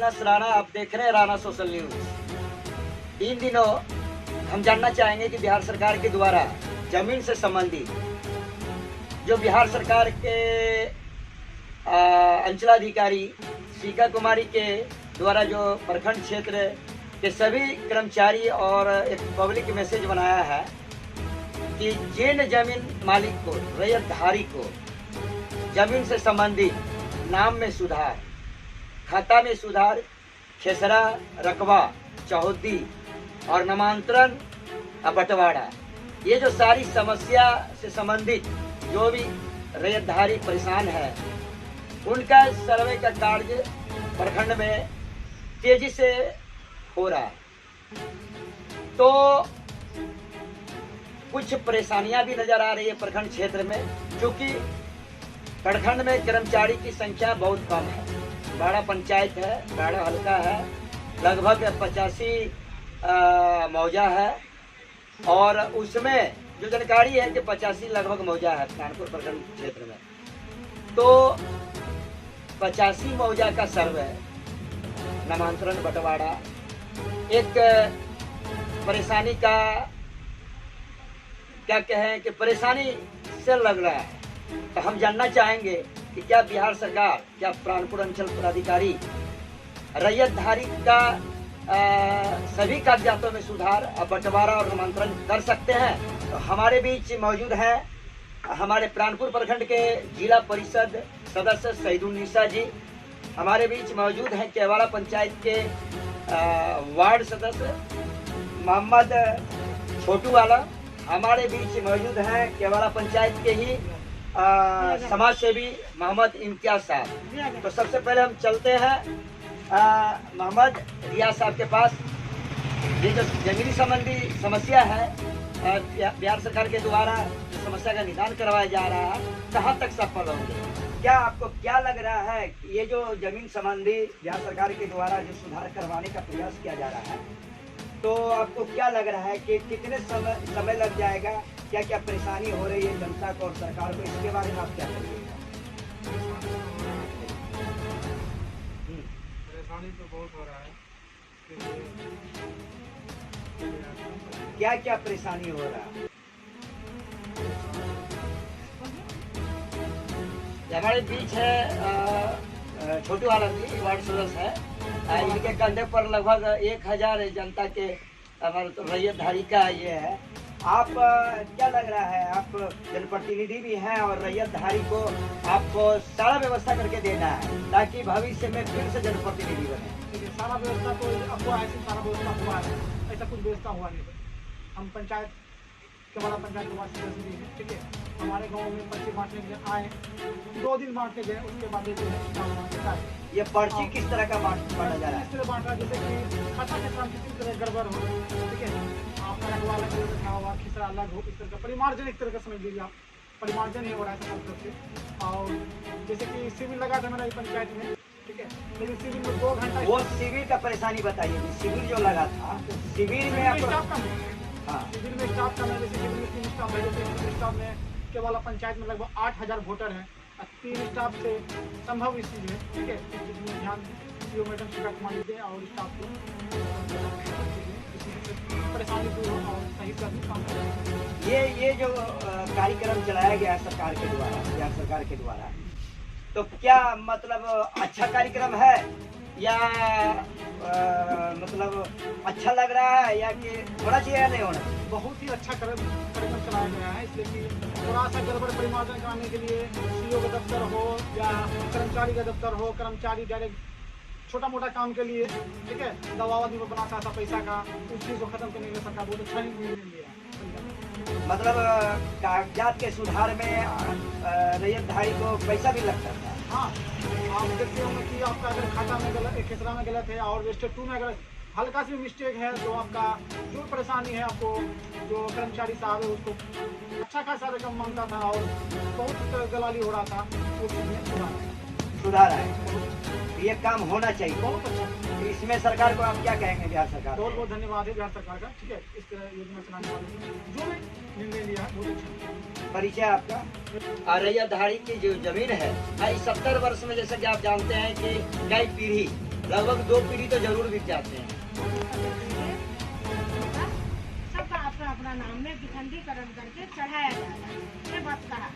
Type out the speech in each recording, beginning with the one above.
Witness Rana, आप देख रहे हैं राणा सोशल न्यूज। इन दिनों हम जानना चाहेंगे कि बिहार सरकार के द्वारा जमीन से संबंधित जो बिहार सरकार के अंचलाधिकारी सीका कुमारी के द्वारा जो प्रखंड क्षेत्र के सभी कर्मचारी और एक पब्लिक मैसेज बनाया है कि जिन जमीन मालिक को, रैयतधारी को जमीन से संबंधित नाम में सुधार, खाता में सुधार, खेसरा, रकबा, चौहद्दी और नामांतरण बंटवारा, ये जो सारी समस्या से संबंधित जो भी रैयतधारी परेशान है, उनका सर्वे का कार्य प्रखंड में तेजी से हो रहा है। तो कुछ परेशानियां भी नजर आ रही है प्रखंड क्षेत्र में, क्योंकि प्रखंड में कर्मचारी की संख्या बहुत कम है। 12 पंचायत है, 12 हल्का है, लगभग 85 मौजा है, और उसमें जो जानकारी है कि 85 लगभग मौजा है कानपुर प्रखंड क्षेत्र में। तो 85 मौजा का सर्वे, नामांतरण बंटवारा एक परेशानी का, क्या कहें कि परेशानी से लग रहा है। तो हम जानना चाहेंगे कि क्या बिहार सरकार, क्या प्राणपुर अंचल पदाधिकारी रैयतधारी का सभी कागजातों में सुधार, बंटवारा और नामांतरण कर सकते हैं। तो हमारे बीच मौजूद है हमारे प्राणपुर प्रखंड के जिला परिषद सदस्य शहीदुन्निसा जी, हमारे बीच मौजूद हैं केवाड़ा पंचायत के वार्ड सदस्य मोहम्मद छोटू वाला, हमारे बीच मौजूद हैं केवाड़ा पंचायत के ही समाज सेवी मोहम्मद इम्तियाज साहब। तो सबसे पहले हम चलते हैं मोहम्मद रियाज साहब के पास। ये जो जमीनी संबंधी समस्या है, बिहार सरकार के द्वारा जो समस्या का निदान करवाया जा रहा है, कहाँ तक सफल होंगे? क्या आपको क्या लग रहा है कि ये जो जमीन संबंधी बिहार सरकार के द्वारा जो सुधार करवाने का प्रयास किया जा रहा है, तो आपको क्या लग रहा है कि कितने समय लग जाएगा? क्या क्या परेशानी हो रही है जनता को और सरकार को, इसके बारे में आप क्या करिएगा? परेशानी तो बहुत हो रहा है। क्या क्या परेशानी हो रहा है? हमारे बीच है छोटू आलम जी, वार्ड सदस्य है। इनके कंधे पर लगभग 1000 जनता के रैयतधारी का ये है। आप क्या लग रहा है, आप जनप्रतिनिधि भी हैं और रैयतधारी को आपको सारा व्यवस्था करके देना है ताकि भविष्य में फिर से जनप्रतिनिधि बने? सारा व्यवस्था तो अफवाह है, सारा व्यवस्था हुआ है, ऐसा कुछ व्यवस्था हुआ नहीं। हम पंचायत केवाड़ा पंचायत के वार्ड सदस्य भी हैं, ठीक है। हमारे गांव में पर्ची बांटने के लिए आए, 2 दिन बांटने गए, उसके बाद ये पर्ची किस तरह का बांटा जा रहा है? इस तरह बांट रहा है जैसे कि खाता के काम किसी तरह गड़बड़ हो, ठीक है। आपका रखवा अलग रखा हुआ, खिसरा अलग हो, इस तरह का परिमार्जन एक तरह का समझ लीजिए आप, परिमार्जन नहीं हो रहा है सब तरफ से। और जैसे कि सिविल लगा था मेरा पंचायत में, ठीक है, लेकिन सिविल में 2 घंटा। वो शिविर का परेशानी बताइए। शिविर जो लगा था, शिविर में आप स्टाफ कम है। हाँ, शिविर में स्टाफ कम है। जैसे शिविर में 3 स्टाफ है, जैसे 3 स्टाफ में केवाड़ा पंचायत में लगभग 8000 वोटर हैं, 3 स्टाफ से संभव इस चीज़ में, ठीक है। इस चीज़ में ध्यान सीओ मैडम शिका कुमारी दें और स्टाफ को परेशानी दूर हो और सही से काम करें। ये जो कार्यक्रम चलाया गया सरकार के द्वारा, बिहार सरकार के द्वारा, तो क्या मतलब अच्छा कार्यक्रम है या मतलब अच्छा लग रहा है, या कि होना चाहिए या नहीं होना? बहुत ही अच्छा कार्यक्रम चलाया गया है, इसलिए कि थोड़ा सा गड़बड़ परिमार्जन कराने के लिए सीओ का दफ्तर हो या कर्मचारी का दफ्तर हो, कर्मचारी डायरेक्ट छोटा मोटा काम के लिए, ठीक है, दवा आदमी को बनाता था पैसा का, उस चीज़ को खत्म करने के लिए सरकार बहुत अच्छा निर्णय लिया। मतलब कागजात के सुधार में रैयतधारी को पैसा भी लगता है। हाँ, आप देखते होंगे कि आपका अगर खाता में गलत, खेसरा में गलत है और रजिस्टर 2 में अगर हल्का सी मिस्टेक है, तो आपका जो परेशानी है, आपको जो कर्मचारी साहब है उसको अच्छा खासा रकम मांगता था और बहुत दलाली हो रहा था, वो चीज़ में सुधार है। ये काम होना चाहिए, बहुत अच्छा। इसमें सरकार को आप क्या कहेंगे? बिहार सरकार बहुत बहुत धन्यवाद है बिहार सरकार का, ठीक है, इस तरह योजना चलाने वाले जो भी निर्णय लिया बहुत अच्छा। परिचय आपका? रैयतधारी की जो जमीन है, 70 वर्ष में, जैसे कि आप जानते हैं कि कई पीढ़ी लगभग 2 पीढ़ी तो जरूर बिक जाते हैं। सबका अपना अपना नाम में विखंडीकरण करके चढ़ाया जाएगा। ये बात करा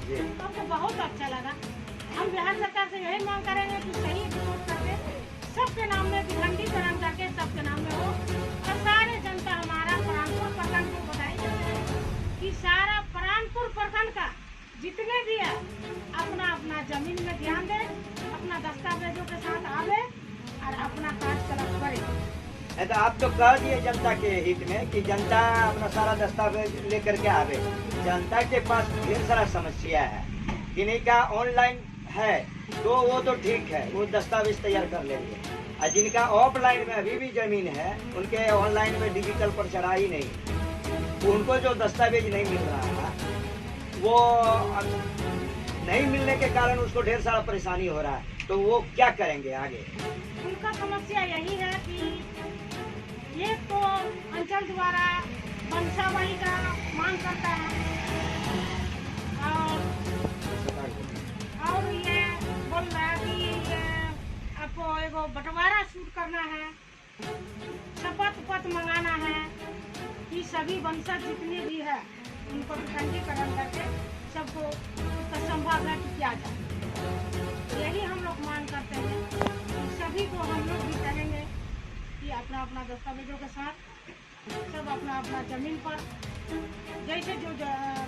जी। हमको बहुत अच्छा लगा। हम बिहार सरकार से यही मांग करेंगे कि सही रिपोर्ट करके सबके नाम में विखंडीकरण करके सबके नाम में हो और सारे जनता हमारा प्राणपुर प्रखंड को बधाई देते हैं कि सारा प्राणपुर प्रखंड का जितने भी है अपना अपना जमीन में ध्यान दे, अपना दस्तावेजों के साथ आवे और अपना कार्यक्रम करे। तो आप तो कह दिए जनता के हित में कि जनता अपना सारा दस्तावेज लेकर के आवे। जनता के पास ढेर सारा समस्या है, किन्हीं का ऑनलाइन है तो वो तो ठीक है, वो दस्तावेज तैयार कर लेंगे, और जिनका ऑफलाइन में अभी भी जमीन है उनके ऑनलाइन में डिजिटल पर चढ़ा ही नहीं, उनको जो दस्तावेज नहीं मिल रहा है वो नहीं मिलने के कारण उसको ढेर सारा परेशानी हो रहा है, तो वो क्या करेंगे आगे? उनका समस्या यही है कि ये तो अंचल द्वारा वंशावली का मांग करता है और ये बोल रहा है कि ये आपको एगो बंटवारा शूट करना है, शपथ पत्र मंगाना है कि सभी वंशज जितने भी है उनको विखंडीकरण करके सबको उसका संभावना किया जाए। यही हम लोग मांग करते हैं कि सभी को हम लोग भी कहेंगे कि अपना अपना दस्तावेजों के साथ सब अपना अपना जमीन पर जैसे जो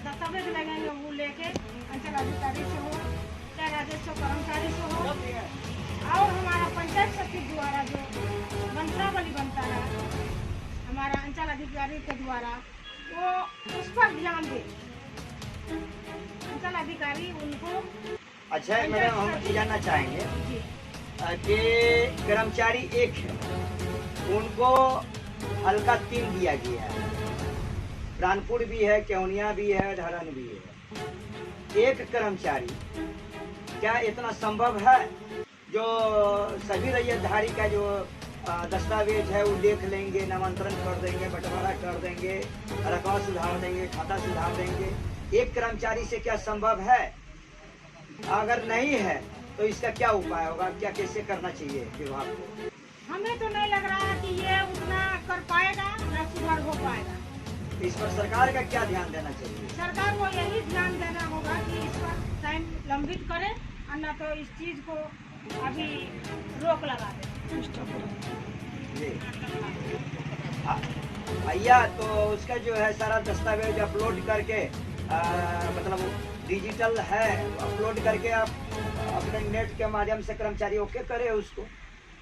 दस्तावेज लगेंगे वो लेके अंचल अधिकारी से हो चाहे राजस्व कर्मचारी से हो और हमारा पंचायत सचिव द्वारा जो वंशावली बनता है हमारा अंचल अधिकारी के द्वारा वो उस पर ध्यान दे। अंचल अधिकारी उनको अच्छा मैडम, हम ये जानना चाहेंगे कि कर्मचारी एक है, उनको हल्का 3 दिया गया है, प्राणपुर भी है, केवनिया भी है, धरन भी है। एक कर्मचारी क्या इतना संभव है जो सभी रैयतधारी का जो दस्तावेज है वो देख लेंगे, नामांतरण कर देंगे, बंटवारा कर देंगे, रकबा सुधार देंगे, खाता सुधार देंगे? एक कर्मचारी से क्या संभव है? अगर नहीं है तो इसका क्या उपाय होगा, क्या कैसे करना चाहिए विभाग को? हमें तो नहीं लग रहा है कि ये उतना कर पाएगा न सुधार हो पाएगा। इस पर सरकार का क्या ध्यान देना चाहिए? सरकार को यही ध्यान देना होगा कि इस पर टाइम लंबित करे और न तो इस चीज को अभी रोक लगा दे। जी भैया, तो उसका जो है सारा दस्तावेज अपलोड करके मतलब डिजिटल है, अपलोड करके आप अपने नेट के माध्यम से कर्मचारी ओके करे उसको,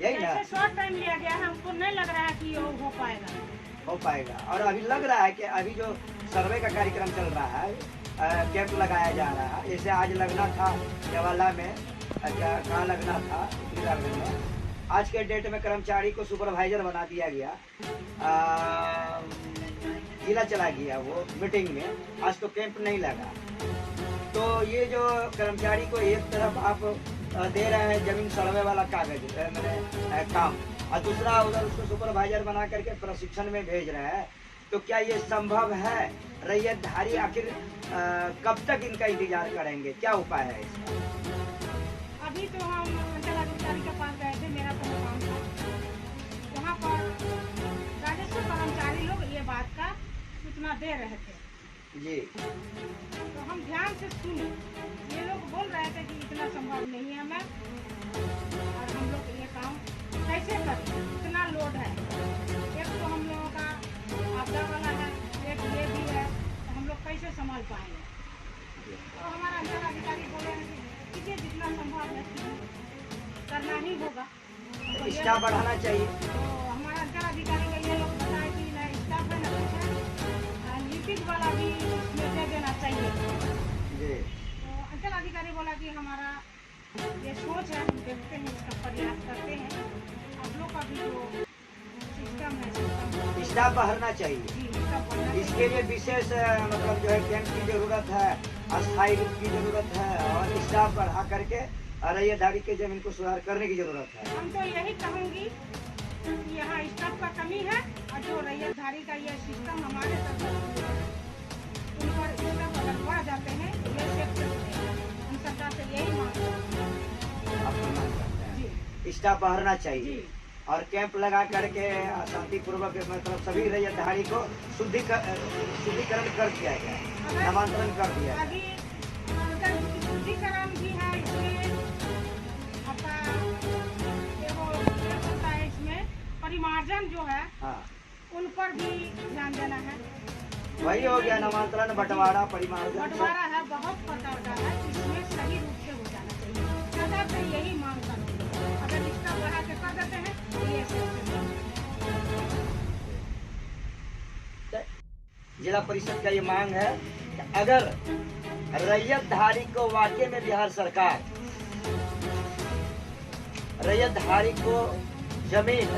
यही ना? शॉर्ट टाइम लिया गया है, हमको नहीं लग रहा है कि ये हो पाएगा। और अभी लग रहा है कि अभी जो सर्वे का कार्यक्रम चल रहा है, कैंप लगाया जा रहा है, जैसे आज लगना था जवाला में, कहाँ लगना था में, आज के डेट में कर्मचारी को सुपरवाइजर बना दिया गया, जिला चला गया वो मीटिंग में, आज तो कैंप नहीं लगा। तो ये जो कर्मचारी को एक तरफ आप दे रहे हैं जमीन सर्वे वाला कागज मैंने काम, और दूसरा उधर उसको सुपरवाइजर बना करके प्रशिक्षण में भेज रहे हैं, तो क्या ये संभव है? रैयतधारी आखिर कब तक इनका इंतजार करेंगे? क्या उपाय है इसका? अभी तो हम अंचल अधिकारी के पास गए थे, मेरा तो काम था, वहाँ पर राजस्व कर्मचारी लोग ये बात का सूचना दे रहे थे जी। तो हम ध्यान से सुने, ये लोग बोल रहे थे कि इतना संभव नहीं है हमें, और हम लोग ये काम कैसे करें, इतना लोड है, एक तो हम लोगों का आपदा वाला है, एक ये भी है, तो हम लोग कैसे संभाल पाएंगे? तो हमारा अंचल अधिकारी बोले कि जितना संभव है करना ही होगा, तो स्टाफ बढ़ाना चाहिए। तो हमारा अंचल अधिकारी को ये लोग बताए कि ना स्टाफ है ना कुछ है, लिपिक वाला भी इसमें दे देना चाहिए। जी। तो अंचल अधिकारी बोला कि हमारा ये सोच है, हम देखते हैं, इसका प्रयास करते हैं, आप लोग का भी जो सिस्टम है सिस्टम स्टाफ बढ़ना चाहिए। जी, इसका बढ़ना इसके लिए विशेष मतलब जो है कैंप की जरूरत है, अस्थायी रूप की जरूरत है, और स्टाफ बढ़ा करके रैयतधारी के जमीन को सुधार करने की जरूरत है। हम तो यही कहूँगी कि यहाँ स्टाफ का कमी है, और जो रैयतधारी का ये सिस्टम हमारे तरफ उन पर स्टाफ अगर बढ़ जाते हैं तो ये सेफ करते हैं। हम सरकार से यही मांग करते हैं। आप मांग करते हैं। जी। स्टाफ बढ़ना चाहिए जी। और कैंप लगा करके शांतिपूर्वक मतलब सभी रैयतधारी को शुद्धिकरण कर दिया गया, नामांतरण कर दिया गया। अभी अगर शुद्धिकरण भी है इसमें आपका ये होता है, इसमें परिमार्जन जो है हाँ, उन पर भी ध्यान देना है। वही हो गया नामांतरण, बंटवारा, परिमार्जन। बंटवारा है बहुत प्रकार का है, इसमें सही रूप से हो जाना चाहिए। ज्यादा से यही मांग करते हैं, अगर इसका बढ़ा के कर देते हैं तो ये जिला परिषद का ये मांग है कि अगर रैयतधारी को वाकई में बिहार सरकार रैयतधारी को जमीन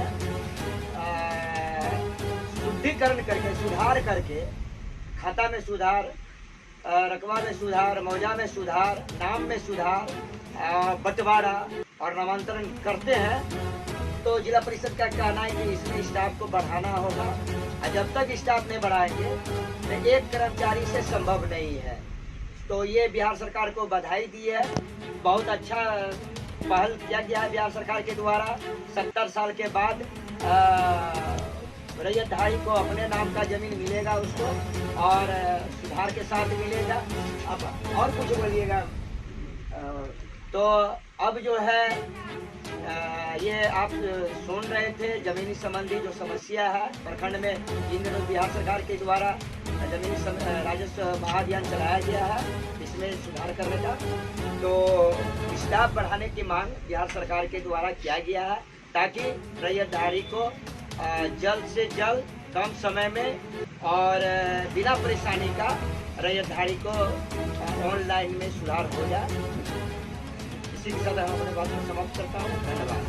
शुद्धिकरण करके, सुधार करके, खाता में सुधार, रकबा में सुधार, मौजा में सुधार, नाम में सुधार, बंटवारा और नामांतरण करते हैं तो जिला परिषद का कहना है कि इसमें स्टाफ को बढ़ाना होगा। और जब तक स्टाफ नहीं बढ़ाएंगे तो एक कर्मचारी से संभव नहीं है। तो ये बिहार सरकार को बधाई दी है, बहुत अच्छा पहल किया गया है बिहार सरकार के द्वारा। 70 साल के बाद रैयतधारी को अपने नाम का जमीन मिलेगा उसको, और सुधार के साथ मिलेगा। अब और कुछ बोलिएगा। तो अब जो है ये आप सुन रहे थे जमीनी संबंधी जो समस्या है प्रखंड में, इन दिनों बिहार सरकार के द्वारा जमीनी राजस्व महाअभियान चलाया गया है, इसमें सुधार करने का। तो स्टाफ बढ़ाने की मांग बिहार सरकार के द्वारा किया गया है ताकि रैयतधारी को जल्द से जल्द, कम समय में और बिना परेशानी का रैयतधारी को ऑनलाइन में सुधार हो जाए। इसी के साथ हम अपने बात को समाप्त करता हूँ। धन्यवाद।